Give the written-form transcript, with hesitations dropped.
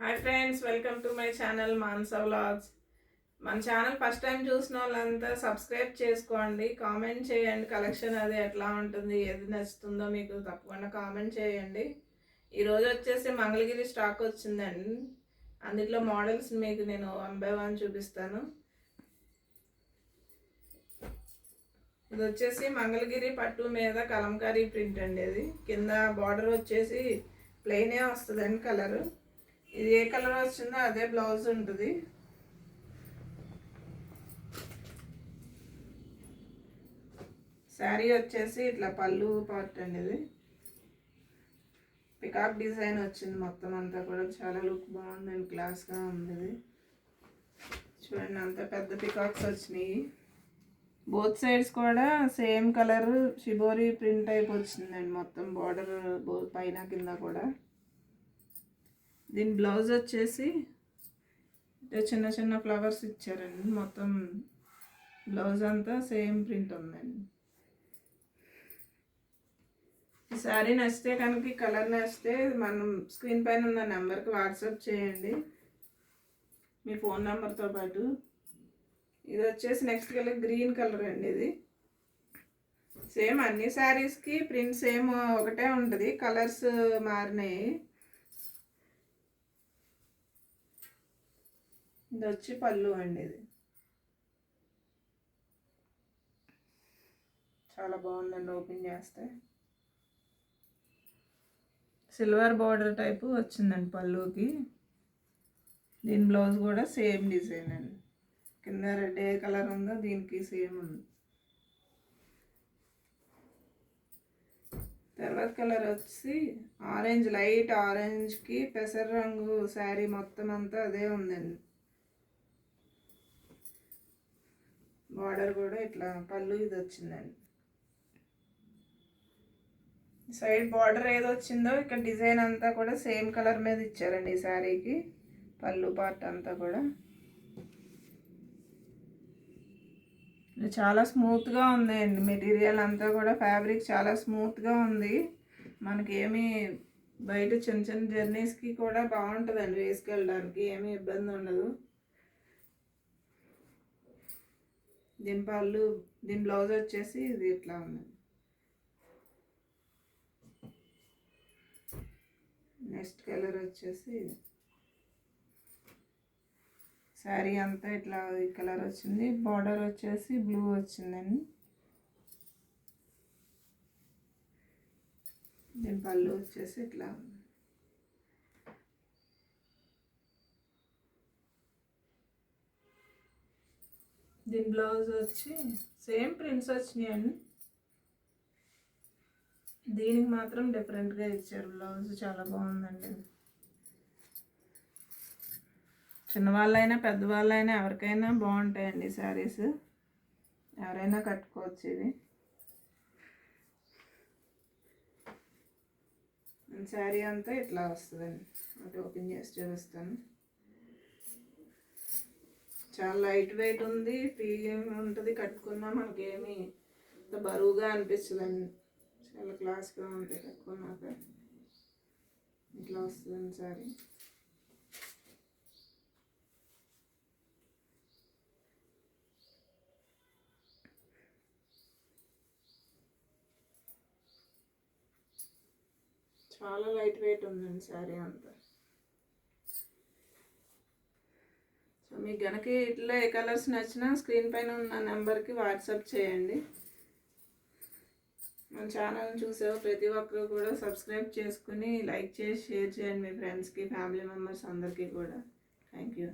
Hi friends, welcome to my channel Manasa vlogs. మన channel first time చూసిన వాళ్ళంతా subscribe చేసుకోండి, కామెంట్ చేయండి. కలెక్షన్ అది ఎట్లా ఉంటుంది, ఏది నచ్చుతుందో మీకు తప్పకుండా కామెంట్ చేయండి. ఈరోజు వచ్చేసి మంగళగిరి స్టాక్ వచ్చిందండి. అందులో మోడల్స్ మీకు నేను 1 by 1 చూపిస్తాను. ఇది వచ్చేసి మంగళగిరి పట్టు మీద కలంకారీ ప్రింట్ అండి. ఇది కింద బార్డర్ వచ్చేసి ప్లెయినే వస్తుందండి కలరు. ఇది ఏ కలర్ వచ్చిందో అదే బ్లౌజ్ ఉంటుంది. శారీ వచ్చేసి ఇట్లా పళ్ళు పార్ట్ అండి. ఇది పికాక్ డిజైన్ వచ్చింది. మొత్తం అంతా కూడా చాలా లుక్ బాగుందండి, క్లాస్గా ఉంది. ఇది చూడండి, అంత పెద్ద పికాక్స్ వచ్చినాయి. బోత్ సైడ్స్ కూడా same colour shibori print type వచ్చిందండి. మొత్తం బార్డర్ పైన కింద కూడా. దీని బ్లౌజ్ వచ్చేసి చిన్న చిన్న ఫ్లవర్స్ ఇచ్చారండి. మొత్తం బ్లౌజ్ అంతా సేమ్ ప్రింట్ ఉందండి. ఈ శారీ నచ్చితే కనుక, కలర్ నచ్చితే మనం స్క్రీన్ పైన ఉన్న నెంబర్కి వాట్సాప్ చేయండి మీ ఫోన్ నెంబర్తో పాటు. ఇది వచ్చేసి నెక్స్ట్ కలర్ గ్రీన్ కలర్ అండి. ఇది సేమ్ అన్ని శారీస్కి ప్రింట్ సేమ్ ఒకటే ఉంటుంది, కలర్స్ మారినాయి. ఇది వచ్చి పళ్ళు అండి. ఇది చాలా బాగుందండి. ఓపెన్ చేస్తే సిల్వర్ బార్డర్ టైపు వచ్చిందండి పళ్ళుకి. దీని బ్లౌజ్ కూడా సేమ్ డిజైన్ అండి. కింద రెడ్ ఏ కలర్ ఉందో దీనికి సేమ్ ఉంది. తర్వాత కలర్ వచ్చి ఆరెంజ్, లైట్ ఆరెంజ్కి పెసర రంగు శారీ మొత్తం అంతా అదే ఉందండి. బార్డర్ కూడా ఇట్లా పళ్ళు ఇది వచ్చిందండి. సైడ్ బార్డర్ ఏది వచ్చిందో ఇక్కడ డిజైన్ అంతా కూడా సేమ్ కలర్ మీద ఇచ్చారండి ఈ శారీకి. పళ్ళు పార్ట్ అంతా కూడా చాలా స్మూత్గా ఉందండి. మెటీరియల్ అంతా కూడా ఫ్యాబ్రిక్ చాలా స్మూత్గా ఉంది. మనకి ఏమీ బయట చిన్న చిన్న జర్నీస్కి కూడా బాగుంటుందండి, వేసుకెళ్ళడానికి ఏమీ ఇబ్బంది ఉండదు. దీని పళ్ళు, దీని బ్లౌజ్ వచ్చేసి ఇది ఇట్లా ఉంది. నెక్స్ట్ కలర్ వచ్చేసి శారీ అంతా ఇట్లా ఈ కలర్ వచ్చింది. బార్డర్ వచ్చేసి బ్లూ వచ్చిందండి. దీని పళ్ళు వచ్చేసి ఇట్లా ఉంది. దీని బ్లౌజ్ వచ్చి సేమ్ ప్రింట్స్ వచ్చినాయండి. దీనికి మాత్రం డిఫరెంట్గా ఇచ్చారు బ్లౌజ్. చాలా బాగుందండి. చిన్నవాళ్ళైనా పెద్దవాళ్ళైనా ఎవరికైనా బాగుంటాయండి శారీస్. ఎవరైనా కట్టుకోవచ్చు. ఇది శారీ అంతా ఇట్లా వస్తుందండి. అది ఓపెన్ చేసి చూపిస్తాను. చాలా లైట్ వెయిట్ ఉంది, ఫ్రీగా ఉంటుంది. కట్టుకున్నా మనకేమీ బరువుగా అనిపించదండి. చాలా క్లాస్గా ఉంటుంది కట్టుకున్నాక. ఇట్లా వస్తుందండి సారీ. చాలా లైట్ వెయిట్ ఉందండి శారీ అంతా. సో మీకు కనుక ఇట్లా ఏ కలర్స్ నచ్చినా స్క్రీన్ పైన ఉన్న నెంబర్కి వాట్సాప్ చేయండి. మన ఛానల్ని చూసే ప్రతి ఒక్కరు కూడా సబ్స్క్రైబ్ చేసుకుని లైక్ చేసి షేర్ చేయండి మీ ఫ్రెండ్స్కి, ఫ్యామిలీ మెంబర్స్ అందరికీ కూడా. Thank you.